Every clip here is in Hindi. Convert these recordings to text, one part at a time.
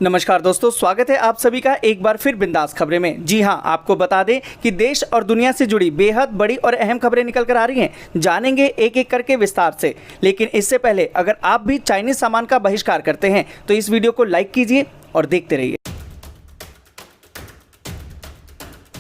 नमस्कार दोस्तों, स्वागत है आप सभी का एक बार फिर बिंदास खबरें में। जी हां, आपको बता दें कि देश और दुनिया से जुड़ी बेहद बड़ी और अहम खबरें निकल कर आ रही हैं। जानेंगे एक एक करके विस्तार से, लेकिन इससे पहले अगर आप भी चाइनीज सामान का बहिष्कार करते हैं तो इस वीडियो को लाइक कीजिए और देखते रहिए।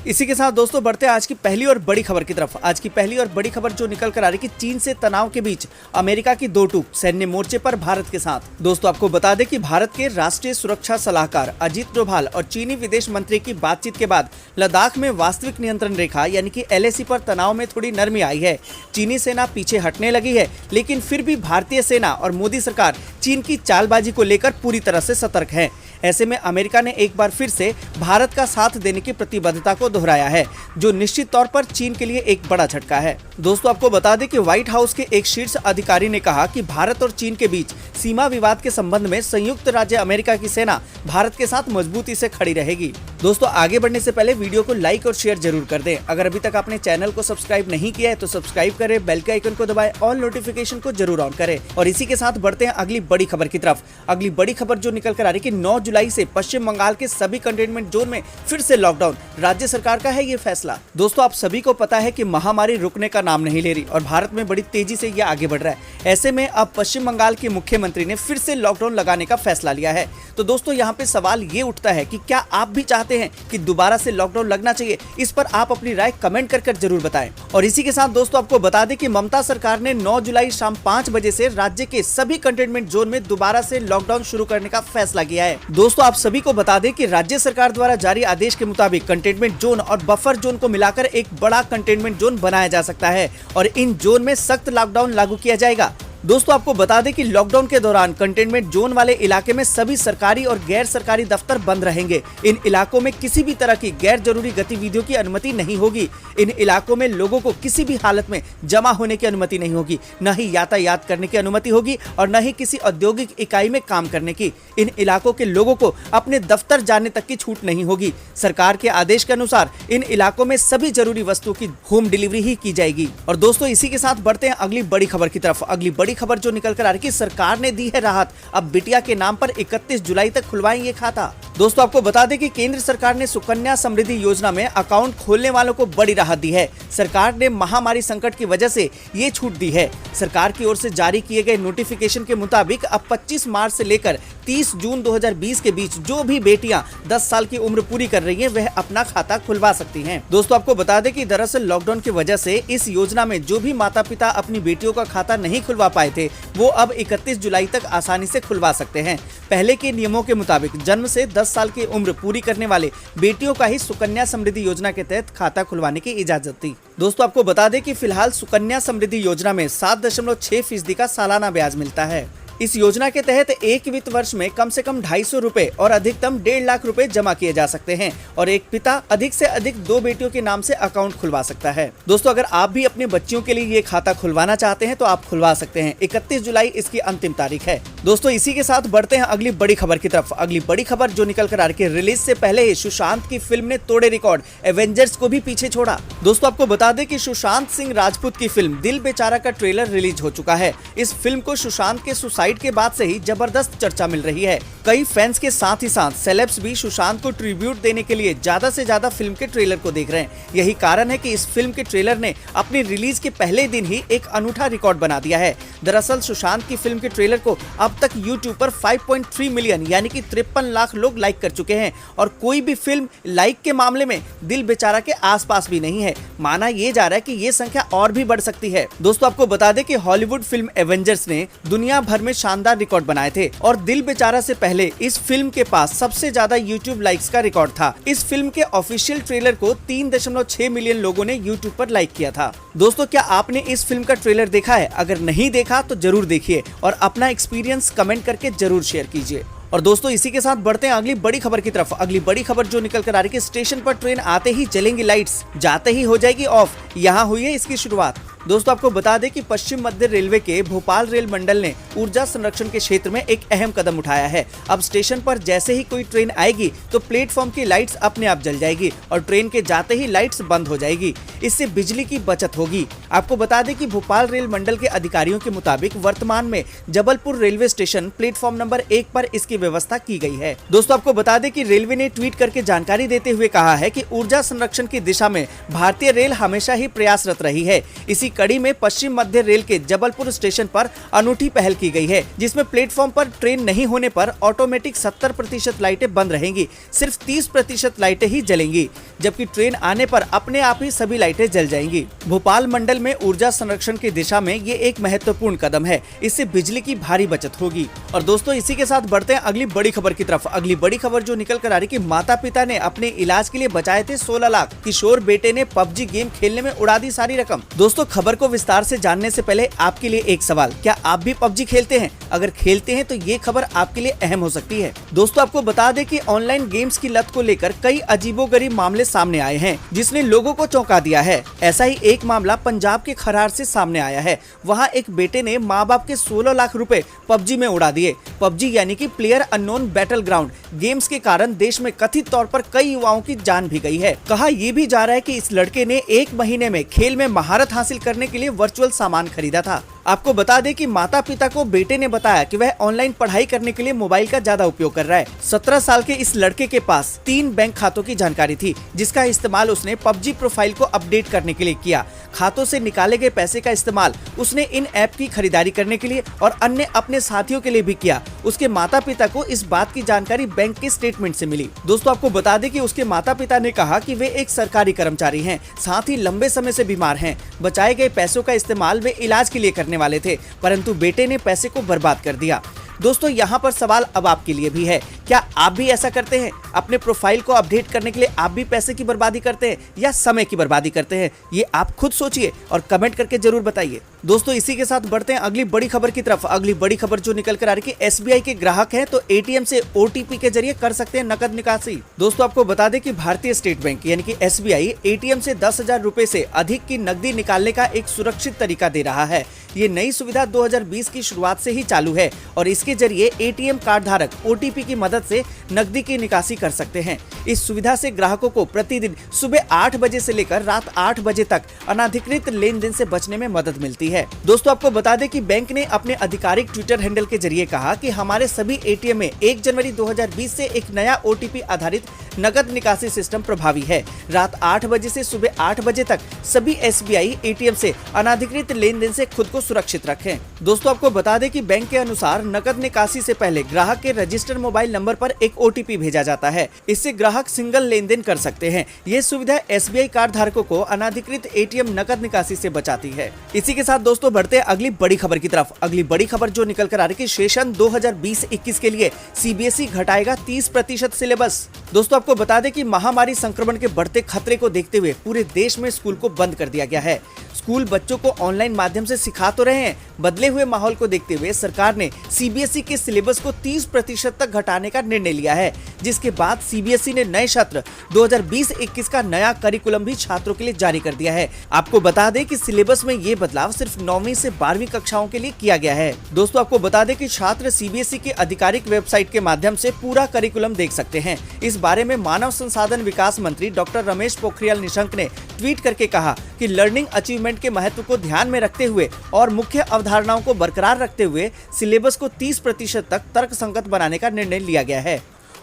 इसी के साथ दोस्तों बढ़ते हैं आज की पहली और बड़ी खबर की तरफ। आज की पहली और बड़ी खबर जो निकल कर आ रही है कि चीन से तनाव के बीच अमेरिका की दो टूक सैन्य मोर्चे पर भारत के साथ। दोस्तों आपको बता दें कि भारत के राष्ट्रीय सुरक्षा सलाहकार अजीत डोभाल और चीनी विदेश मंत्री की बातचीत के बाद लद्दाख में वास्तविक नियंत्रण रेखा यानी कि LAC पर तनाव में थोड़ी नरमी आई है। चीनी सेना पीछे हटने लगी है, लेकिन फिर भी भारतीय सेना और मोदी सरकार चीन की चालबाजी को लेकर पूरी तरह से सतर्क है। ऐसे में अमेरिका ने एक बार फिर से भारत का साथ देने की प्रतिबद्धता को दोहराया है, जो निश्चित तौर पर चीन के लिए एक बड़ा झटका है। दोस्तों आपको बता दें कि व्हाइट हाउस के एक शीर्ष अधिकारी ने कहा कि भारत और चीन के बीच सीमा विवाद के संबंध में संयुक्त राज्य अमेरिका की सेना भारत के साथ मजबूती से खड़ी रहेगी। दोस्तों आगे बढ़ने से पहले वीडियो को लाइक और शेयर जरूर कर दें। अगर अभी तक आपने चैनल को सब्सक्राइब नहीं किया है तो सब्सक्राइब करें, बेल के आइकन को दबाएं, ऑल नोटिफिकेशन को जरूर ऑन करें। और इसी के साथ बढ़ते हैं अगली बड़ी खबर की तरफ। अगली बड़ी खबर जो निकल कर आ रही है कि 9 जुलाई से पश्चिम बंगाल के सभी कंटेनमेंट जोन में फिर से लॉकडाउन। राज्य सरकार का है ये फैसला। दोस्तों आप सभी को पता है कि महामारी रुकने का नाम नहीं ले रही और भारत में बड़ी तेजी से ये आगे बढ़ रहा है। ऐसे में अब पश्चिम बंगाल के मुख्यमंत्री ने फिर से लॉकडाउन लगाने का फैसला लिया है। तो दोस्तों यहाँ पे सवाल ये उठता है कि क्या आप भी चाहते हैं कि दोबारा से लॉकडाउन लगना चाहिए? इस पर आप अपनी राय कमेंट कर जरूर बताएं। और इसी के साथ दोस्तों आपको बता दें कि ममता सरकार ने 9 जुलाई शाम 5 बजे से राज्य के सभी कंटेनमेंट जोन में दोबारा से लॉकडाउन शुरू करने का फैसला किया है। दोस्तों आप सभी को बता दें कि राज्य सरकार द्वारा जारी आदेश के मुताबिक कंटेनमेंट जोन और बफर जोन को मिलाकर एक बड़ा कंटेनमेंट जोन बनाया जा सकता है और इन जोन में सख्त लॉकडाउन लागू किया जाएगा। दोस्तों आपको बता दें कि लॉकडाउन के दौरान कंटेनमेंट जोन वाले इलाके में सभी सरकारी और गैर सरकारी दफ्तर बंद रहेंगे। इन इलाकों में किसी भी तरह की गैर जरूरी गतिविधियों की अनुमति नहीं होगी। इन इलाकों में लोगों को किसी भी हालत में जमा होने की अनुमति नहीं होगी, न ही यातायात करने की अनुमति होगी और न ही किसी औद्योगिक इकाई में काम करने की। इन इलाकों के लोगों को अपने दफ्तर जाने तक की छूट नहीं होगी। सरकार के आदेश के अनुसार इन इलाकों में सभी जरूरी वस्तुओं की होम डिलीवरी ही की जाएगी। और दोस्तों इसी के साथ बढ़ते हैं अगली बड़ी खबर की तरफ। अगली बड़ी खबर जो निकल कर आ रही है कि सरकार ने दी है राहत। अब बिटिया के नाम पर 31 जुलाई तक खुलवाएं ये खाता। दोस्तों आपको बता दें कि केंद्र सरकार ने सुकन्या समृद्धि योजना में अकाउंट खोलने वालों को बड़ी राहत दी है। सरकार ने महामारी संकट की वजह से ये छूट दी है। सरकार की ओर से जारी किए गए नोटिफिकेशन के मुताबिक अब 25 मार्च से लेकर 30 जून 2020 के बीच जो भी बेटियां 10 साल की उम्र पूरी कर रही हैं वह अपना खाता खुलवा सकती हैं। दोस्तों आपको बता दें कि दरअसल लॉकडाउन की वजह से इस योजना में जो भी माता पिता अपनी बेटियों का खाता नहीं खुलवा पाए थे वो अब 31 जुलाई तक आसानी से खुलवा सकते हैं। पहले के नियमों के मुताबिक जन्म से 10 साल की उम्र पूरी करने वाले बेटियों का ही सुकन्या समृद्धि योजना के तहत खाता खुलवाने की इजाजत थी। दोस्तों आपको बता दें कि फिलहाल सुकन्या समृद्धि योजना में 7.6% का सालाना ब्याज मिलता है। इस योजना के तहत एक वित्त वर्ष में कम से कम 250 रुपए और अधिकतम 1.5 लाख रुपए जमा किए जा सकते हैं और एक पिता अधिक से अधिक 2 बेटियों के नाम से अकाउंट खुलवा सकता है। दोस्तों अगर आप भी अपने बच्चियों के लिए ये खाता खुलवाना चाहते हैं तो आप खुलवा सकते हैं। 31 जुलाई इसकी अंतिम तारीख है। दोस्तों इसी के साथ बढ़ते हैं अगली बड़ी खबर की तरफ। अगली बड़ी खबर जो निकल कर आ रही है, रिलीज से पहले ही सुशांत की फिल्म ने तोड़े रिकॉर्ड, एवेंजर्स को भी पीछे छोड़ा। दोस्तों आपको बता दें कि सुशांत सिंह राजपूत की फिल्म दिल बेचारा का ट्रेलर रिलीज हो चुका है। इस फिल्म को सुशांत के सुसाइड के बाद से ही जबरदस्त चर्चा मिल रही है। कई फैंस के साथ ही साथ सेलेब्स भी सुशांत को ट्रिब्यूट देने के लिए ज्यादा से ज्यादा फिल्म के ट्रेलर को देख रहे हैं। यही कारण है कि इस फिल्म के ट्रेलर ने अपनी रिलीज के पहले दिन ही एक अनूठा रिकॉर्ड बना दिया है। दरअसल सुशांत की फिल्म के ट्रेलर को अब तक यूट्यूब पर 5.3 मिलियन यानी कि 53 लाख लोग लाइक कर चुके हैं और कोई भी फिल्म लाइक के मामले में दिल बेचारा के आसपास भी नहीं है। माना यह जा रहा है कि ये संख्या और भी बढ़ सकती है। दोस्तों आपको बता दें कि हॉलीवुड फिल्म एवेंजर्स ने दुनिया भर में शानदार रिकॉर्ड बनाए थे और दिल बेचारा से पहले इस फिल्म के पास सबसे ज्यादा यूट्यूब लाइक्स का रिकॉर्ड था। इस फिल्म के ऑफिशियल ट्रेलर को 3.6 मिलियन लोगों ने यूट्यूब पर लाइक किया था। दोस्तों क्या आपने इस फिल्म का ट्रेलर देखा है? अगर नहीं देखा तो जरूर देखिए और अपना एक्सपीरियंस कमेंट करके जरूर शेयर कीजिए। और दोस्तों इसी के साथ बढ़ते हैं अगली बड़ी खबर की तरफ। अगली बड़ी खबर जो निकल कर आ रही है, स्टेशन पर ट्रेन आते ही जलेंगी लाइट्स, जाते ही हो जाएगी ऑफ। यहाँ हुई है इसकी शुरुआत। दोस्तों आपको बता दें कि पश्चिम मध्य रेलवे के भोपाल रेल मंडल ने ऊर्जा संरक्षण के क्षेत्र में एक अहम कदम उठाया है। अब स्टेशन पर जैसे ही कोई ट्रेन आएगी तो प्लेटफॉर्म की लाइट्स अपने आप जल जाएगी और ट्रेन के जाते ही लाइट्स बंद हो जाएगी। इससे बिजली की बचत होगी। आपको बता दें कि भोपाल रेल मंडल के अधिकारियों के मुताबिक वर्तमान में Jabalpur railway station platform number 1 पर इसकी व्यवस्था की गई है। दोस्तों आपको बता दें कि रेलवे ने ट्वीट करके जानकारी देते हुए कहा है कि ऊर्जा संरक्षण की दिशा में भारतीय रेल हमेशा ही प्रयासरत रही है। इसी कड़ी में पश्चिम मध्य रेल के जबलपुर स्टेशन पर अनूठी पहल की गई है, जिसमें प्लेटफॉर्म पर ट्रेन नहीं होने पर ऑटोमेटिक 70% लाइटें बंद रहेंगी, सिर्फ 30% लाइटें ही जलेंगी, जबकि ट्रेन आने पर अपने आप ही सभी लाइटें जल जाएंगी। भोपाल मंडल में ऊर्जा संरक्षण की दिशा में ये एक महत्वपूर्ण कदम है। इससे बिजली की भारी बचत होगी। और दोस्तों इसी के साथ बढ़ते हैं अगली बड़ी खबर की तरफ। अगली बड़ी खबर जो निकल कर आ रही कि माता पिता ने अपने इलाज के लिए बचाए थे 16 लाख, किशोर बेटे ने पबजी गेम खेलने में उड़ा दी सारी रकम। दोस्तों खबर को विस्तार से जानने से पहले आपके लिए एक सवाल, क्या आप भी पबजी खेलते हैं? अगर खेलते हैं तो ये खबर आपके लिए अहम हो सकती है। दोस्तों आपको बता दें कि ऑनलाइन गेम्स की लत को लेकर कई अजीबोगरीब मामले सामने आए हैं, जिसने लोगों को चौंका दिया है। ऐसा ही एक मामला पंजाब के खरार से सामने आया है। वहाँ एक बेटे ने माँ बाप के 16 लाख रुपए पबजी में उड़ा दिए। पबजी यानी कि player unknown battle ground games के कारण देश में कथित तौर पर कई युवाओं की जान भी गई है। कहा यह भी जा रहा है कि इस लड़के ने 1 महीने में खेल में महारत हासिल करने के लिए वर्चुअल सामान खरीदा था। आपको बता दें कि माता पिता को बेटे ने बताया कि वह ऑनलाइन पढ़ाई करने के लिए मोबाइल का ज्यादा उपयोग कर रहा है। 17 साल के इस लड़के के पास 3 बैंक खातों की जानकारी थी, जिसका इस्तेमाल उसने पबजी प्रोफाइल को अपडेट करने के लिए किया। खातों से निकाले गए पैसे का इस्तेमाल उसने इन ऐप की खरीदारी करने के लिए और अन्य अपने साथियों के लिए भी किया। उसके माता पिता को इस बात की जानकारी बैंक के स्टेटमेंट से मिली। दोस्तों आपको बता दें कि उसके माता पिता ने कहा कि वे एक सरकारी कर्मचारी हैं, साथ ही लंबे समय से बीमार हैं। बचाए गए पैसों का इस्तेमाल वे इलाज के लिए करने वाले थे, परंतु बेटे ने पैसे को बर्बाद कर दिया। दोस्तों यहाँ पर सवाल अब आपके लिए भी है, क्या आप भी ऐसा करते हैं? अपने प्रोफाइल को अपडेट करने के लिए आप भी पैसे की बर्बादी करते हैं या समय की बर्बादी करते हैं? ये आप खुद सोचिए और कमेंट करके जरूर बताइए। दोस्तों इसी के साथ बढ़ते हैं अगली बड़ी खबर की तरफ। अगली बड़ी खबर जो निकल कर आ रही है कि SBI के ग्राहक हैं तो ATM से OTP के जरिए कर सकते हैं नकद निकासी। दोस्तों आपको बता दें कि भारतीय स्टेट बैंक यानी कि SBI ATM से 10,000 रुपए से अधिक की नकदी निकालने का एक सुरक्षित तरीका दे रहा है। ये नई सुविधा 2020 की शुरुआत से ही चालू है और इसके जरिए ATM कार्ड धारक OTP की मदद से नकदी की निकासी कर सकते हैं। इस सुविधा से ग्राहकों को प्रतिदिन सुबह 8 बजे से लेकर रात 8 बजे तक अनाधिकृत लेन देन से बचने में मदद मिलती है। दोस्तों आपको बता दें कि बैंक ने अपने आधिकारिक ट्विटर हैंडल के जरिए कहा कि हमारे सभी ATM में 1 जनवरी 2020 से एक नया OTP आधारित नकद निकासी सिस्टम प्रभावी है। रात 8 बजे से सुबह 8 बजे तक सभी SBI ATM से अनाधिकृत लेन देन से खुद को सुरक्षित रखें। दोस्तों आपको बता दें कि बैंक के अनुसार नकद निकासी से पहले ग्राहक के रजिस्टर्ड मोबाइल नंबर पर एक OTP भेजा जाता है। इससे ग्राहक सिंगल लेन देन कर सकते हैं। ये सुविधा SBI कार्ड धारकों को अनाधिकृत ATM नकद निकासी से बचाती है। इसी के साथ दोस्तों बढ़ते हैं अगली बड़ी खबर की तरफ। अगली बड़ी खबर जो निकल कर आ रही है सेशन 2020-21 के लिए CBSE घटाएगा 30% सिलेबस। दोस्तों आपको बता दें कि महामारी संक्रमण के बढ़ते खतरे को देखते हुए पूरे देश में स्कूल को बंद कर दिया गया है। स्कूल बच्चों को ऑनलाइन माध्यम से सिखा तो रहे हैं, बदले हुए माहौल को देखते हुए सरकार ने CBSE के सिलेबस को 30% तक घटाने का निर्णय लिया है, जिसके बाद CBSE ने नए सत्र 2020-21 का नया करिकुलम भी छात्रों के लिए जारी कर दिया है। आपको बता दें कि सिलेबस में ये बदलाव सिर्फ 9वीं से 12वीं कक्षाओं के लिए किया गया है। दोस्तों आपको बता दें कि छात्र CBSE की आधिकारिक वेबसाइट के माध्यम से पूरा करिकुलम देख सकते हैं। इस बारे में मानव संसाधन विकास मंत्री डॉक्टर रमेश पोखरियाल निशंक ने ट्वीट करके कहा कि लर्निंग अचीवमेंट के महत्व को ध्यान में रखते हुए और मुख्य अवधारणाओं को बरकरार रखते हुए सिलेबस को 30% तक तर्कसंगत बनाने का निर्णय लिया गया है।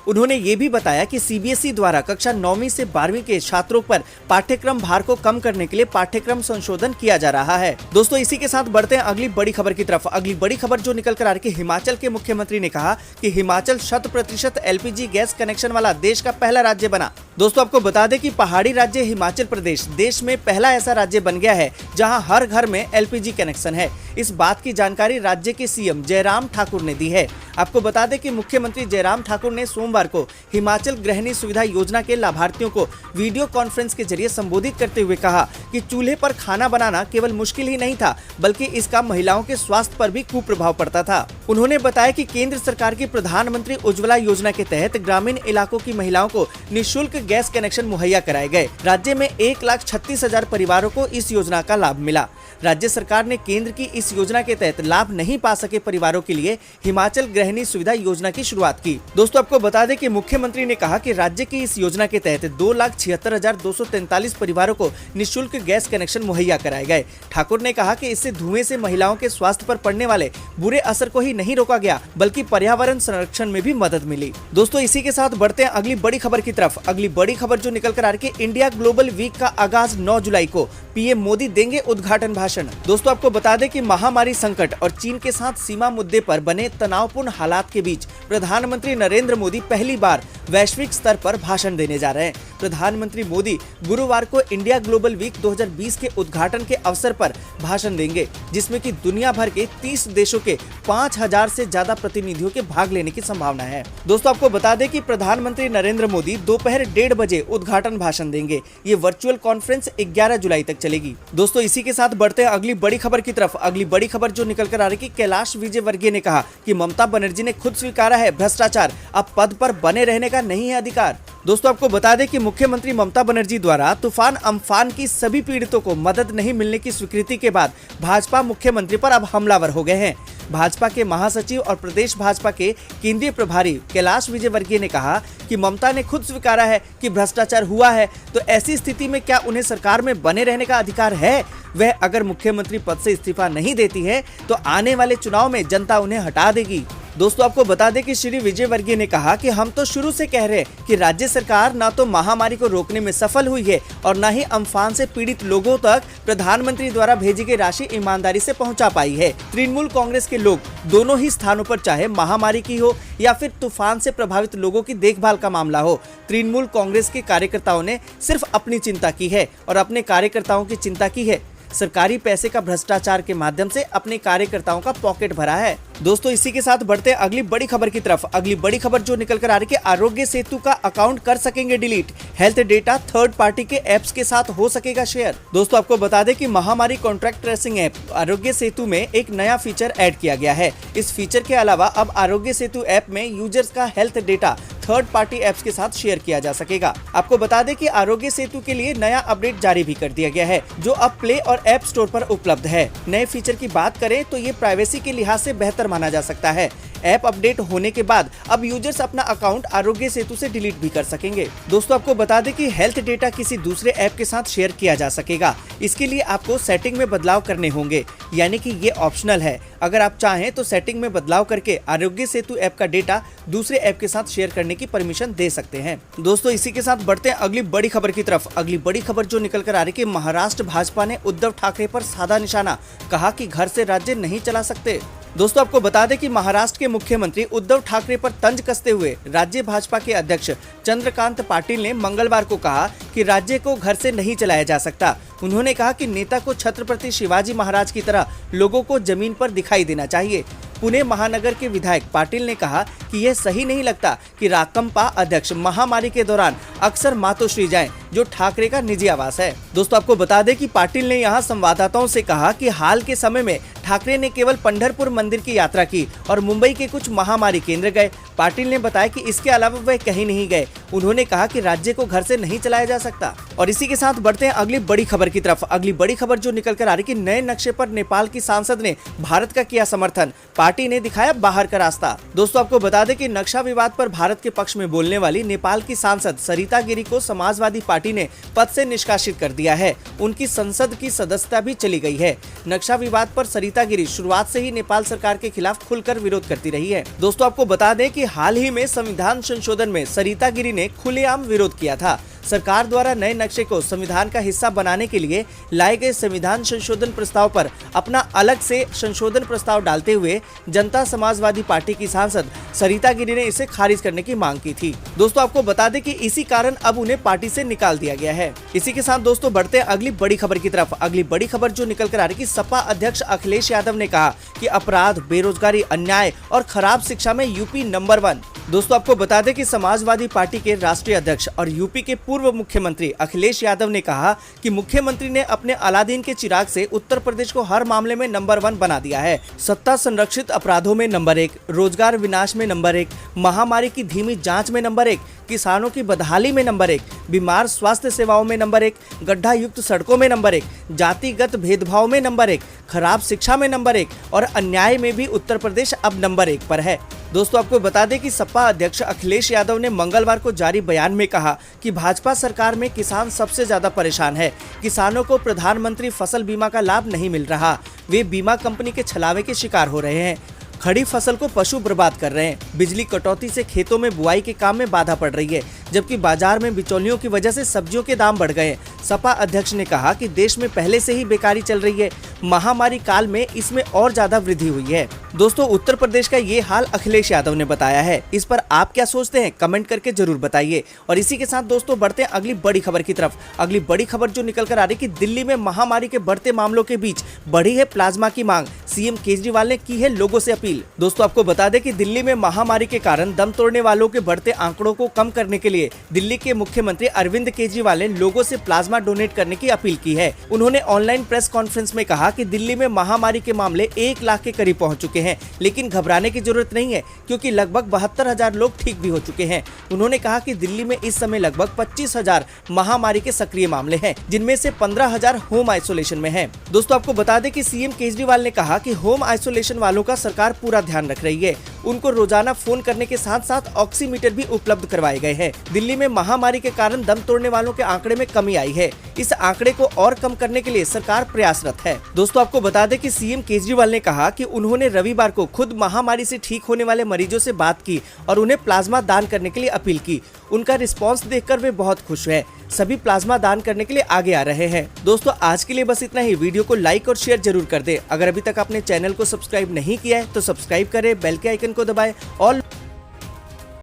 उन्होंने ये भी बताया कि CBSE द्वारा कक्षा 9वीं से 12वीं के छात्रों पर पाठ्यक्रम भार को कम करने के लिए पाठ्यक्रम संशोधन किया जा रहा है। दोस्तों इसी के साथ बढ़ते हैं अगली बड़ी खबर की तरफ। अगली बड़ी खबर जो निकल कर आ रही है हिमाचल के मुख्यमंत्री ने कहा कि हिमाचल 100% LPG गैस कनेक्शन वाला देश का पहला राज्य बना। दोस्तों आपको बता दें कि पहाड़ी राज्य हिमाचल प्रदेश देश में पहला ऐसा राज्य बन गया है जहां हर घर में LPG कनेक्शन है। इस बात की जानकारी राज्य के सीएम जयराम ठाकुर ने दी है। आपको बता दें कि मुख्यमंत्री जयराम ठाकुर ने सोमवार को हिमाचल गृहिणी सुविधा योजना के लाभार्थियों को वीडियो कॉन्फ्रेंस के जरिए संबोधित करते हुए कहा कि चूल्हे पर खाना बनाना केवल मुश्किल ही नहीं था, बल्कि इसका महिलाओं के स्वास्थ्य पर भी कुप्रभाव पड़ता था। उन्होंने बताया कि केंद्र सरकार की प्रधानमंत्री उज्ज्वला योजना के तहत ग्रामीण इलाकों की महिलाओं को निःशुल्क गैस कनेक्शन मुहैया कराए गए। राज्य में 1,36,000 परिवारों को इस योजना का लाभ मिला। राज्य सरकार ने केंद्र की इस योजना के तहत लाभ नहीं पा सके परिवारों के लिए हिमाचल गृहिणी सुविधा योजना की शुरुआत की। दोस्तों आपको बता दें कि मुख्यमंत्री ने कहा कि राज्य की इस योजना के तहत 2,76,243 परिवारों को निःशुल्क गैस कनेक्शन मुहैया कराए गए। ठाकुर ने कहा कि इससे धुएं से महिलाओं के स्वास्थ्य पर पड़ने वाले बुरे असर को ही नहीं रोका गया, बल्कि पर्यावरण संरक्षण में भी मदद मिली। दोस्तों इसी के साथ बढ़ते हैं अगली बड़ी खबर की तरफ। अगली बड़ी खबर जो निकल कर आ रही है, इंडिया ग्लोबल वीक का आगाज 9 जुलाई को, पीएम मोदी देंगे उद्घाटन भाषण। दोस्तों आपको बता दें कि महामारी संकट और चीन के साथ सीमा मुद्दे पर बने तनावपूर्ण हालात के बीच प्रधानमंत्री नरेंद्र मोदी पहली बार वैश्विक स्तर पर भाषण देने जा रहे हैं। प्रधानमंत्री मोदी गुरुवार को इंडिया ग्लोबल वीक 2020 के उद्घाटन के अवसर पर भाषण देंगे, जिसमें कि दुनिया भर के 30 देशों के 5,000 से ज्यादा प्रतिनिधियों के भाग लेने की संभावना है। दोस्तों आपको बता दें कि प्रधानमंत्री नरेंद्र मोदी दोपहर 1:30 बजे उद्घाटन भाषण देंगे। ये वर्चुअल कॉन्फ्रेंस 11 जुलाई तक चलेगी। दोस्तों इसी के साथ बढ़ते हैं अगली बड़ी खबर की तरफ। अगली बड़ी खबर जो निकल कर आ रही है, कैलाश विजयवर्गीय ने कहा कि ममता बनर्जी ने खुद स्वीकारा है भ्रष्टाचार, अब पद पर बने रहने का नहीं है अधिकार। दोस्तों आपको बता दें कि मुख्यमंत्री ममता बनर्जी द्वारा तूफान अम्फान की सभी पीड़ितों को मदद नहीं मिलने की स्वीकृति के बाद भाजपा मुख्यमंत्री पर अब हमलावर हो गए हैं। भाजपा के महासचिव और प्रदेश भाजपा के केंद्रीय प्रभारी कैलाश विजयवर्गीय ने कहा कि ममता ने खुद स्वीकारा है कि भ्रष्टाचार हुआ है, तो ऐसी स्थिति में क्या उन्हें सरकार में बने रहने का अधिकार है? वह अगर मुख्यमंत्री पद से इस्तीफा नहीं देती है तो आने वाले चुनाव में जनता उन्हें हटा देगी। दोस्तों आपको बता दें कि श्री विजयवर्गीय ने कहा कि हम तो शुरू से कह रहे हैं कि राज्य सरकार न तो महामारी को रोकने में सफल हुई है और न ही अम्फान से पीड़ित लोगों तक प्रधानमंत्री द्वारा भेजी गई राशि ईमानदारी से पहुंचा पाई है। तृणमूल कांग्रेस के लोग दोनों ही स्थानों पर, चाहे महामारी की हो या फिर तूफान से प्रभावित लोगों की देखभाल का मामला हो, तृणमूल कांग्रेस के कार्यकर्ताओं ने सिर्फ अपनी चिंता की है और अपने कार्यकर्ताओं की चिंता की है। सरकारी पैसे का भ्रष्टाचार के माध्यम से अपने कार्यकर्ताओं का पॉकेट भरा है। दोस्तों इसी के साथ बढ़ते हैं अगली बड़ी खबर की तरफ। अगली बड़ी खबर जो निकल कर आ रही है, आरोग्य सेतु का अकाउंट कर सकेंगे delete, health data third party के ऐप्स के साथ हो सकेगा शेयर। दोस्तों आपको बता दें कि महामारी contract tracing app Aarogya Setu में एक नया फीचर ऐड किया गया है। इस फीचर के अलावा अब आरोग्य सेतु ऐप में यूजर्स का health data third party apps के साथ शेयर किया जा सकेगा। आपको बता दें कि आरोग्य सेतु के लिए नया अपडेट जारी भी कर दिया गया है, जो अब प्ले और ऐप स्टोर पर उपलब्ध है। नए फीचर की बात करें तो ये प्राइवेसी के लिहाज से बेहतर माना जा सकता है। ऐप अपडेट होने के बाद अब यूजर्स अपना अकाउंट आरोग्य सेतु से डिलीट भी कर सकेंगे। दोस्तों आपको बता दें कि हेल्थ डेटा किसी दूसरे ऐप के साथ शेयर किया जा सकेगा। इसके लिए आपको सेटिंग में बदलाव करने होंगे, यानी कि ये ऑप्शनल है। अगर आप चाहें तो सेटिंग में बदलाव करके आरोग्य सेतु ऐप का डेटा दूसरे ऐप के साथ शेयर करने की परमिशन दे सकते हैं। दोस्तों इसी के साथ बढ़ते हैं अगली बड़ी खबर की तरफ। अगली बड़ी खबर जो निकल कर आ रही है, महाराष्ट्र भाजपा ने उद्धव ठाकरे पर साधा निशाना, कहा कि घर से राज्य नहीं चला सकते। दोस्तों आपको बता दें कि महाराष्ट्र के मुख्यमंत्री उद्धव ठाकरे पर तंज कसते हुए राज्य भाजपा के अध्यक्ष चंद्रकांत पाटिल ने मंगलवार को कहा कि राज्य को घर से नहीं चलाया जा सकता। उन्होंने कहा कि नेता को छत्रपति शिवाजी महाराज की तरह लोगों को जमीन पर दिखाई देना चाहिए। पुणे महानगर के विधायक पाटिल ने कहा कि यह सही नहीं लगता कि राकंपा अध्यक्ष महामारी के दौरान अक्सर मातोश्री जाएं, जो ठाकरे का निजी आवास है। दोस्तों आपको बता दें कि पाटिल ने यहां संवाददाताओं से कहा कि हाल के समय में ठाकरे ने केवल पंढरपुर मंदिर की यात्रा की और मुंबई के कुछ महामारी केंद्र गए। पाटिल ने बताया कि इसके अलावा वह कहीं नहीं गए। उन्होंने कहा कि राज्य को घर से नहीं चलाया जा सकता। और इसी के साथ बढ़ते हैं अगली बड़ी खबर की तरफ। अगली बड़ी खबर जो निकल कर आ रही है कि नए नक्शे पर नेपाल की सांसद ने भारत का किया समर्थन, पार्टी ने दिखाया बाहर का रास्ता। दोस्तों आपको बता दें कि नक्शा विवाद पर भारत के पक्ष में बोलने वाली नेपाल की सांसद सरिता गिरी को समाजवादी पार्टी ने पद से निष्कासित कर दिया है। उनकी संसद की सदस्यता भी चली गई है। नक्शा विवाद पर सरिता गिरी शुरुआत से ही नेपाल सरकार के खिलाफ खुलकर विरोध करती रही है। दोस्तों आपको बता दें कि हाल ही में संविधान संशोधन में सरिता गिरी ने खुलेआम विरोध किया था। सरकार द्वारा नए नक्शे को संविधान का हिस्सा बनाने के लिए लाए गए संविधान संशोधन प्रस्ताव पर अपना अलग से संशोधन प्रस्ताव डालते हुए जनता समाजवादी पार्टी की सांसद सरिता गिरी ने इसे खारिज करने की मांग की थी। दोस्तों आपको बता दें कि इसी कारण अब उन्हें पार्टी से निकाल दिया गया है। इसी के साथ दोस्तों बढ़ते हैं अगली बड़ी खबर की तरफ। अगली बड़ी खबर जो निकल कर आ रही है कि सपा अध्यक्ष अखिलेश यादव ने कहा कि अपराध, बेरोजगारी, अन्याय और खराब शिक्षा में यूपी नंबर 1। दोस्तों आपको बता दें कि समाजवादी पार्टी के राष्ट्रीय अध्यक्ष और यूपी के पूर्व मुख्यमंत्री अखिलेश यादव ने कहा कि मुख्यमंत्री ने अपने अलादीन के चिराग से उत्तर प्रदेश को हर मामले में नंबर 1 बना दिया है। सत्ता संरक्षित अपराधों में नंबर 1, रोजगार विनाश में नंबर 1, महामारी की धीमी जांच में नंबर 1, किसानों की बदहाली में नंबर 1, बीमार स्वास्थ्य सेवाओं में नंबर 1, गड्ढा युक्त सड़कों में नंबर 1, जातिगत भेदभाव में नंबर 1, खराब शिक्षा में नंबर 1 और अन्याय में भी उत्तर प्रदेश अब नंबर 1 पर है। दोस्तों आपको बता दें कि सपा अध्यक्ष अखिलेश यादव ने मंगलवार को जारी बयान में कहा कि भाजपा सरकार में किसान सबसे ज्यादा परेशान है। किसानों को प्रधानमंत्री फसल बीमा का लाभ नहीं मिल रहा। वे बीमा कंपनी के छलावे के शिकार हो रहे हैं। खड़ी फसल को पशु बर्बाद कर रहे हैं। बिजली कटौती से खेतों में बुआई के काम में बाधा पड़ रही है, जबकि बाजार में बिचौलियों की वजह से सब्जियों के दाम बढ़ गए। सपा अध्यक्ष ने कहा कि देश में पहले से ही बेकारी चल रही है, महामारी काल में इसमें और ज्यादा वृद्धि हुई है। दोस्तों उत्तर प्रदेश का ये हाल अखिलेश यादव ने बताया है। इस पर आप क्या सोचते हैं कमेंट करके जरूर बताइए। और इसी के साथ दोस्तों बढ़ते हैं अगली बड़ी खबर की तरफ। अगली बड़ी खबर जो निकल कर आ रही है कि दिल्ली में महामारी के बढ़ते मामलों के बीच बढ़ी है प्लाज्मा की मांग। सीएम केजरीवाल ने की है लोगों से अपील। दोस्तों आपको बता दें कि दिल्ली में महामारी के कारण दम तोड़ने वालों के बढ़ते आंकड़ों को कम करने के लिए दिल्ली के मुख्यमंत्री अरविंद केजरीवाल ने लोगों से प्लाज्मा डोनेट करने की अपील की है। उन्होंने ऑनलाइन प्रेस कॉन्फ्रेंस में कहा कि दिल्ली में महामारी के मामले 1 लाख के करीब पहुंच चुके हैं, लेकिन घबराने की जरूरत नहीं है क्योंकि लगभग 72,000 लोग ठीक भी हो चुके हैं। उन्होंने कहा कि दिल्ली में इस समय लगभग 25,000 महामारी के सक्रिय मामले हैं, जिनमें से 15,000 होम आइसोलेशन में हैं। दोस्तों आपको बता दें कि सीएम केजरीवाल ने कहा कि होम आइसोलेशन वालों का सरकार पूरा ध्यान रख रही है। उनको रोजाना फोन करने के साथ साथ ऑक्सीमीटर भी उपलब्ध करवाए गए हैं। दिल्ली में महामारी के कारण दम तोड़ने वालों के आंकड़े में कमी आई है। इस आंकड़े को और कम करने के लिए सरकार प्रयासरत है। दोस्तों आपको बता दें कि सीएम केजरीवाल ने कहा कि उन्होंने रविवार को खुद महामारी से ठीक होने वाले मरीजों से बात की और उन्हें प्लाज्मा दान करने के लिए अपील की। उनका रिस्पांस देखकर वे बहुत खुश हैं। सभी प्लाज्मा दान करने के लिए आगे आ रहे हैं। दोस्तों आज के लिए बस इतना ही। वीडियो को लाइक और शेयर जरूर कर दें। अगर अभी तक आपने चैनल को सब्सक्राइब नहीं किया है तो सब्सक्राइब करें, बेल के आइकन को दबाएं और